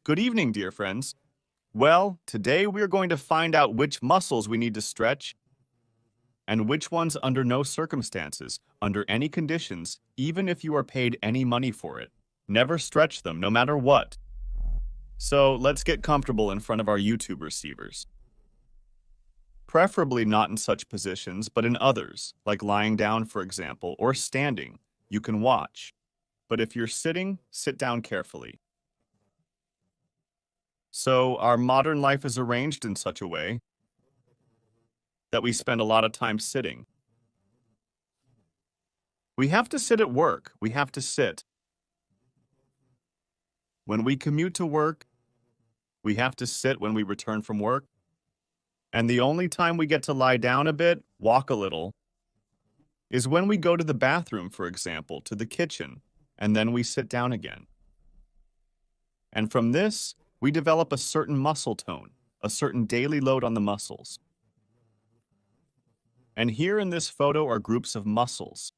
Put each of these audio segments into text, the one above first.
Good evening, dear friends. Well, today we are going to find out which muscles we need to stretch and which ones under no circumstances, under any conditions, even if you are paid any money for it. Never stretch them, no matter what. So let's get comfortable in front of our YouTube receivers. Preferably not in such positions, but in others, like lying down, for example, or standing. You can watch. But if you're sitting, sit down carefully. So our modern life is arranged in such a way that we spend a lot of time sitting. We have to sit at work. We have to sit. When we commute to work, we have to sit when we return from work. And the only time we get to lie down a bit, walk a little, is when we go to the bathroom, for example, to the kitchen, and then we sit down again. And from this, we develop a certain muscle tone, a certain daily load on the muscles. And here in this photo are groups of muscles,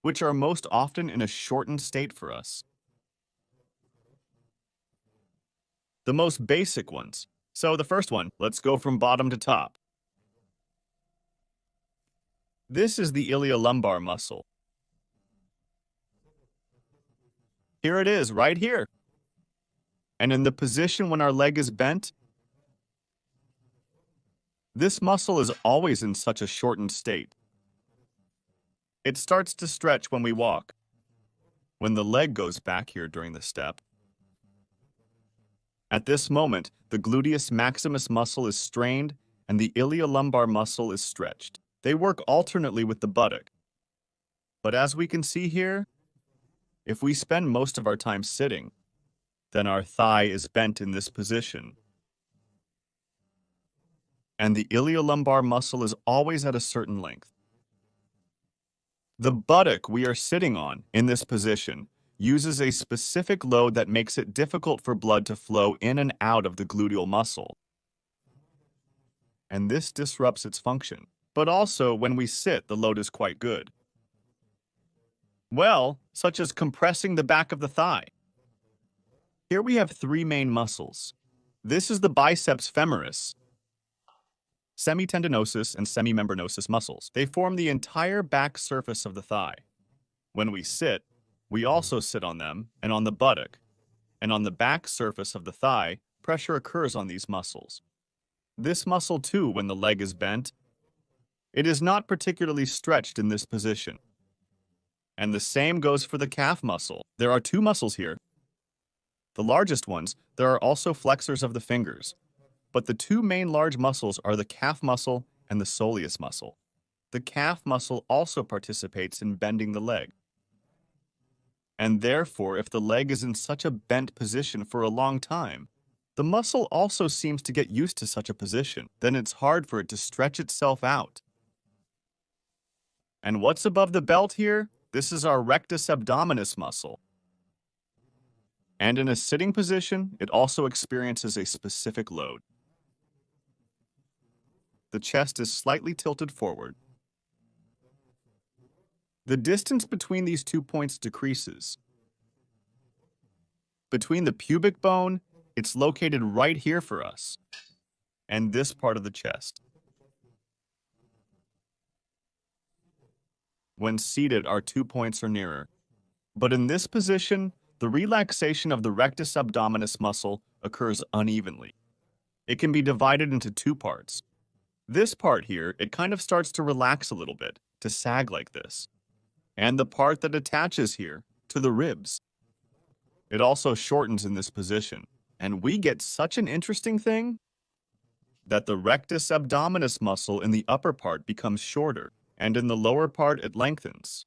which are most often in a shortened state for us. The most basic ones. So the first one, let's go from bottom to top. This is the iliolumbar muscle. Here it is, right here. And in the position when our leg is bent, this muscle is always in such a shortened state. It starts to stretch when we walk, when the leg goes back here during the step. At this moment, the gluteus maximus muscle is strained and the iliolumbar muscle is stretched. They work alternately with the buttock. But as we can see here, if we spend most of our time sitting, then our thigh is bent in this position. And the iliolumbar muscle is always at a certain length. The buttock we are sitting on in this position uses a specific load that makes it difficult for blood to flow in and out of the gluteal muscle. And this disrupts its function. But also, when we sit, the load is quite good. Well, such as compressing the back of the thigh. Here we have three main muscles. This is the biceps femoris, semitendinosus, and semimembranosus muscles. They form the entire back surface of the thigh. When we sit, we also sit on them and on the buttock, and on the back surface of the thigh, pressure occurs on these muscles. This muscle too, when the leg is bent, it is not particularly stretched in this position. And the same goes for the calf muscle. There are two muscles here. The largest ones, there are also flexors of the fingers, but the two main large muscles are the calf muscle and the soleus muscle. The calf muscle also participates in bending the leg. And therefore, if the leg is in such a bent position for a long time, the muscle also seems to get used to such a position. Then it's hard for it to stretch itself out. And what's above the belt here? This is our rectus abdominis muscle. And in a sitting position, it also experiences a specific load. The chest is slightly tilted forward. The distance between these 2 points decreases. Between the pubic bone, it's located right here for us, and this part of the chest. When seated, our 2 points are nearer. But in this position, the relaxation of the rectus abdominis muscle occurs unevenly. It can be divided into two parts. This part here, it kind of starts to relax a little bit, to sag like this. And the part that attaches here, to the ribs. It also shortens in this position. And we get such an interesting thing that the rectus abdominis muscle in the upper part becomes shorter, and in the lower part it lengthens.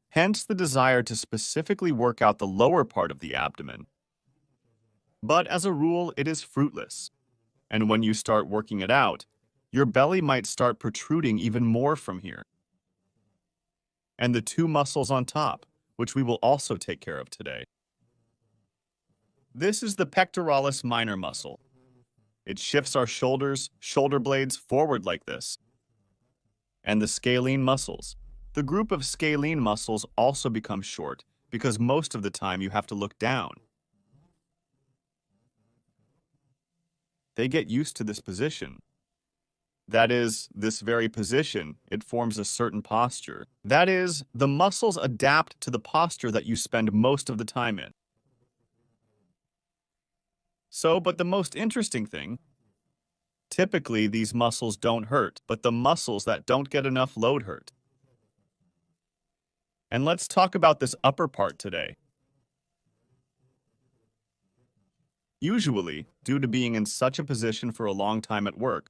Hence the desire to specifically work out the lower part of the abdomen. But as a rule, it is fruitless. And when you start working it out, your belly might start protruding even more from here. And the two muscles on top, which we will also take care of today. This is the pectoralis minor muscle. It shifts our shoulders, shoulder blades forward like this. And the scalene muscles. The group of scalene muscles also becomes short because most of the time you have to look down. They get used to this position. That is, this very position, it forms a certain posture. That is, the muscles adapt to the posture that you spend most of the time in. But the most interesting thing, typically these muscles don't hurt, but the muscles that don't get enough load hurt. And let's talk about this upper part today. Usually, due to being in such a position for a long time at work,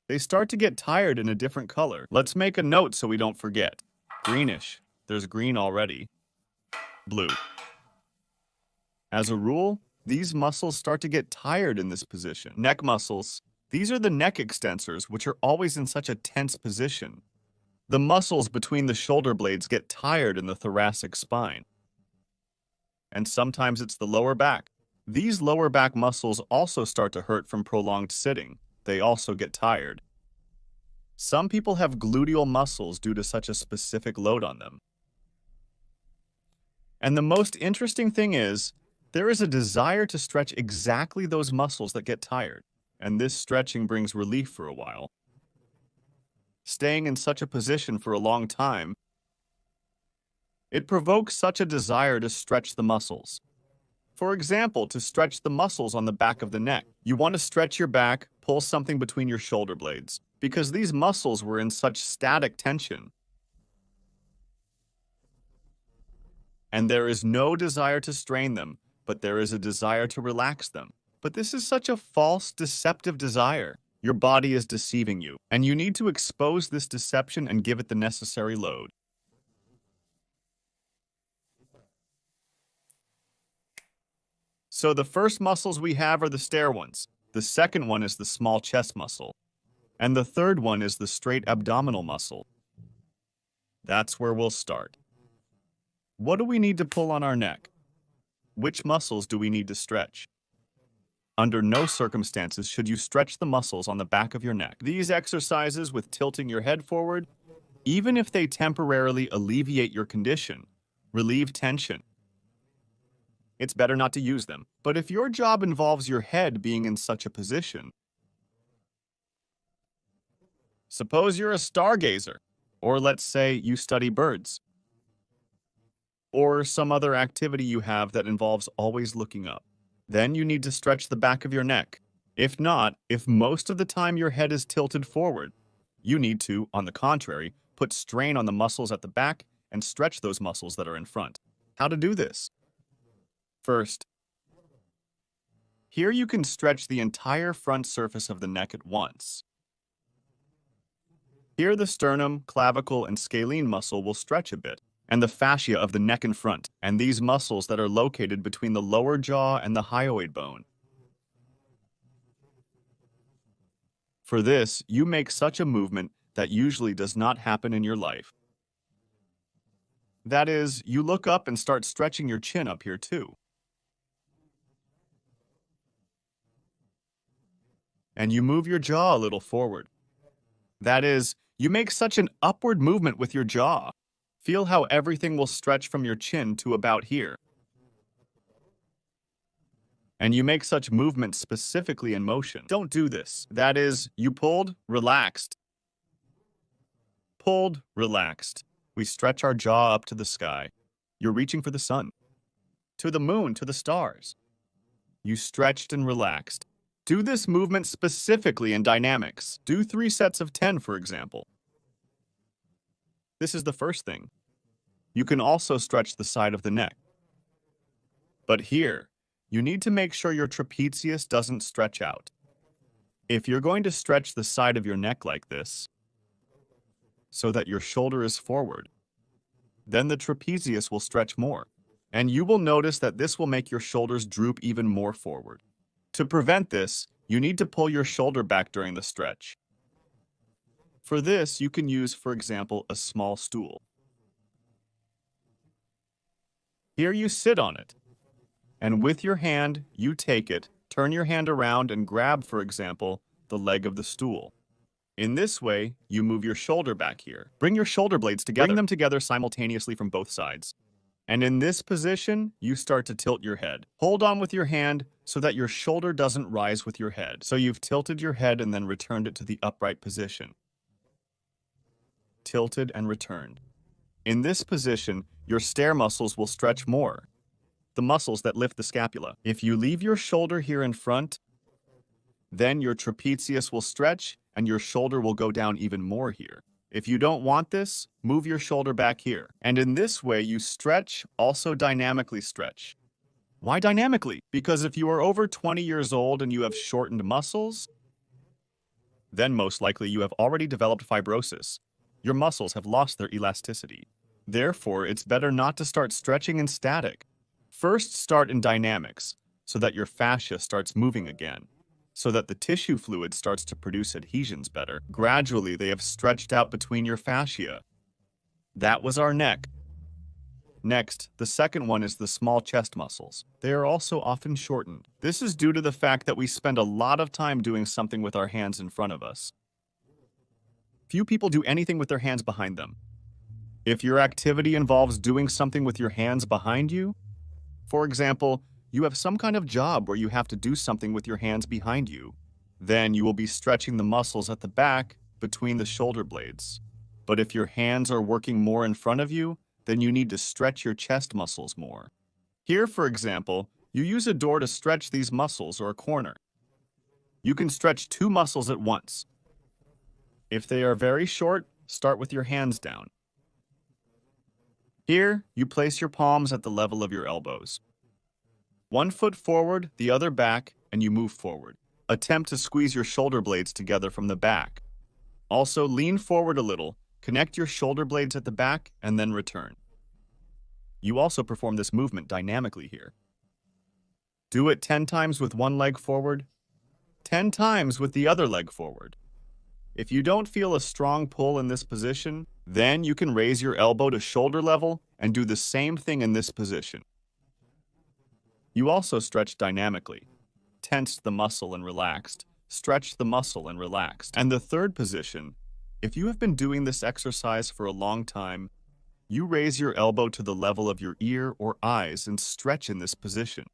they start to get tired in a different color. Let's make a note so we don't forget. Greenish. There's green already. Blue. As a rule, these muscles start to get tired in this position. Neck muscles. These are the neck extensors, which are always in such a tense position. The muscles between the shoulder blades get tired in the thoracic spine. And sometimes it's the lower back. These lower back muscles also start to hurt from prolonged sitting. They also get tired. Some people have gluteal muscles due to such a specific load on them. And the most interesting thing is, there is a desire to stretch exactly those muscles that get tired, and this stretching brings relief for a while. Staying in such a position for a long time, it provokes such a desire to stretch the muscles. For example, to stretch the muscles on the back of the neck. You want to stretch your back, pull something between your shoulder blades, because these muscles were in such static tension. And there is no desire to strain them, but there is a desire to relax them. But this is such a false, deceptive desire. Your body is deceiving you, and you need to expose this deception and give it the necessary load. So the first muscles we have are the stair ones. The second one is the small chest muscle. And the third one is the straight abdominal muscle. That's where we'll start. What do we need to pull on our neck? Which muscles do we need to stretch? Under no circumstances should you stretch the muscles on the back of your neck. These exercises with tilting your head forward, even if they temporarily alleviate your condition, relieve tension, it's better not to use them. But if your job involves your head being in such a position, suppose you're a stargazer, or let's say you study birds, or some other activity you have that involves always looking up, then you need to stretch the back of your neck. If not, if most of the time your head is tilted forward, you need to, on the contrary, put strain on the muscles at the back and stretch those muscles that are in front. How to do this? First, here you can stretch the entire front surface of the neck at once. Here the sternum, clavicle, and scalene muscle will stretch a bit, and the fascia of the neck in front, and these muscles that are located between the lower jaw and the hyoid bone. For this, you make such a movement that usually does not happen in your life. That is, you look up and start stretching your chin up here too. And you move your jaw a little forward. That is, you make such an upward movement with your jaw. Feel how everything will stretch from your chin to about here. And you make such movements specifically in motion. Don't do this. That is, you pulled, relaxed. Pulled, relaxed. We stretch our jaw up to the sky. You're reaching for the sun. To the moon, to the stars. You stretched and relaxed. Do this movement specifically in dynamics. Do 3 sets of 10, for example. This is the first thing. You can also stretch the side of the neck. But here, you need to make sure your trapezius doesn't stretch out. If you're going to stretch the side of your neck like this, so that your shoulder is forward, then the trapezius will stretch more. And you will notice that this will make your shoulders droop even more forward. To prevent this, you need to pull your shoulder back during the stretch. For this, you can use, for example, a small stool. Here you sit on it, and with your hand, you take it, turn your hand around and grab, for example, the leg of the stool. In this way, you move your shoulder back here. Bring your shoulder blades together. Bring them together simultaneously from both sides. And in this position, you start to tilt your head. Hold on with your hand so that your shoulder doesn't rise with your head. So you've tilted your head and then returned it to the upright position. Tilted and returned. In this position, your stair muscles will stretch more, the muscles that lift the scapula. If you leave your shoulder here in front, then your trapezius will stretch and your shoulder will go down even more here. If you don't want this, move your shoulder back here. And in this way, you stretch, also dynamically stretch. Why dynamically? Because if you are over 20 years old and you have shortened muscles, then most likely you have already developed fibrosis. Your muscles have lost their elasticity. Therefore, it's better not to start stretching in static. First, start in dynamics, so that your fascia starts moving again, so that the tissue fluid starts to produce adhesions better. Gradually, they have stretched out between your fascia. That was our neck. Next, the second one is the small chest muscles. They are also often shortened. This is due to the fact that we spend a lot of time doing something with our hands in front of us. Few people do anything with their hands behind them. If your activity involves doing something with your hands behind you, for example, you have some kind of job where you have to do something with your hands behind you, then you will be stretching the muscles at the back between the shoulder blades. But if your hands are working more in front of you, then you need to stretch your chest muscles more. Here, for example, you use a door to stretch these muscles or a corner. You can stretch two muscles at once. If they are very short, start with your hands down. Here, you place your palms at the level of your elbows. One foot forward, the other back, and you move forward. Attempt to squeeze your shoulder blades together from the back. Also, lean forward a little, connect your shoulder blades at the back, and then return. You also perform this movement dynamically here. Do it 10 times with one leg forward, 10 times with the other leg forward. If you don't feel a strong pull in this position, then you can raise your elbow to shoulder level and do the same thing in this position. You also stretch dynamically. Tensed the muscle and relaxed. Stretch the muscle and relaxed. And the third position, if you have been doing this exercise for a long time, you raise your elbow to the level of your ear or eyes and stretch in this position.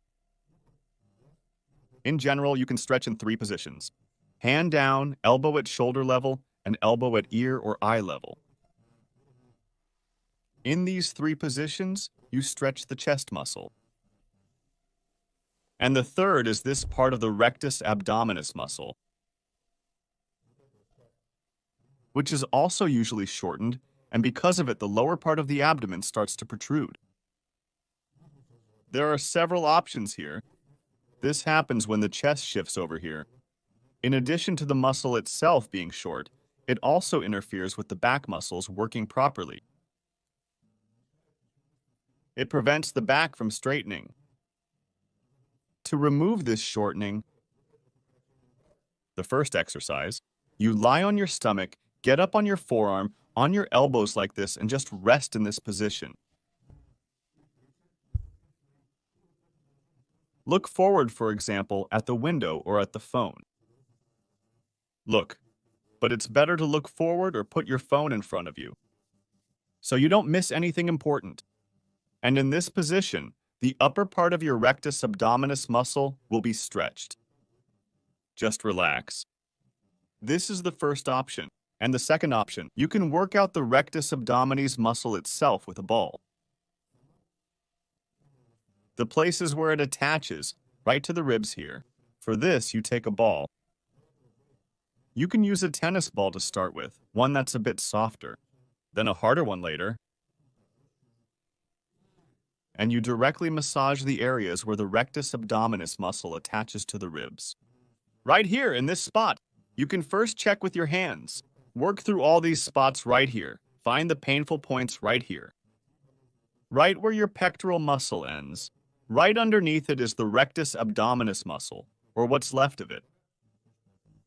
In general, you can stretch in 3 positions: hand down, elbow at shoulder level, and elbow at ear or eye level. In these 3 positions, you stretch the chest muscle. And the third is this part of the rectus abdominis muscle, which is also usually shortened, and because of it, the lower part of the abdomen starts to protrude. There are several options here. This happens when the chest shifts over here. In addition to the muscle itself being short, it also interferes with the back muscles working properly. It prevents the back from straightening. To remove this shortening, the first exercise, you lie on your stomach, get up on your forearm, on your elbows like this, and just rest in this position. Look forward, for example, at the window or at the phone. Look, but it's better to look forward or put your phone in front of you, so you don't miss anything important. And in this position, the upper part of your rectus abdominis muscle will be stretched. Just relax. This is the first option. And the second option, you can work out the rectus abdominis muscle itself with a ball. The places where it attaches, right to the ribs here. For this, you take a ball. You can use a tennis ball to start with, one that's a bit softer, then a harder one later. And you directly massage the areas where the rectus abdominis muscle attaches to the ribs. Right here in this spot, you can first check with your hands. Work through all these spots right here. Find the painful points right here. Right where your pectoral muscle ends. Right underneath it is the rectus abdominis muscle, or what's left of it.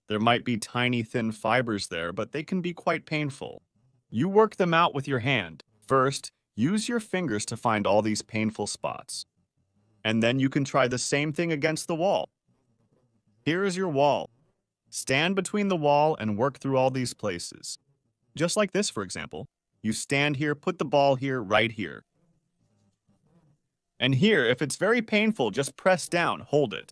There might be tiny thin fibers there, but they can be quite painful. You work them out with your hand. First, use your fingers to find all these painful spots. And then you can try the same thing against the wall. Here is your wall. Stand between the wall and work through all these places. Just like this, for example. You stand here, put the ball here, right here. And here, if it's very painful, just press down, hold it.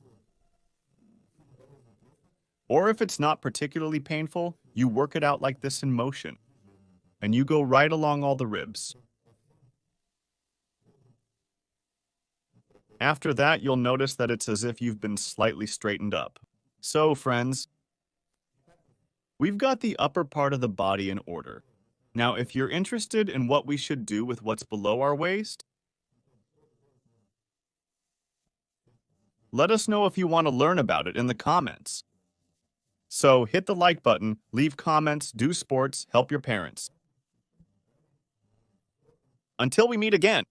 Or if it's not particularly painful, you work it out like this in motion, and you go right along all the ribs. After that, you'll notice that it's as if you've been slightly straightened up. So, friends, we've got the upper part of the body in order. Now, if you're interested in what we should do with what's below our waist, let us know if you want to learn about it in the comments. So hit the like button, leave comments, do sports, help your parents. Until we meet again.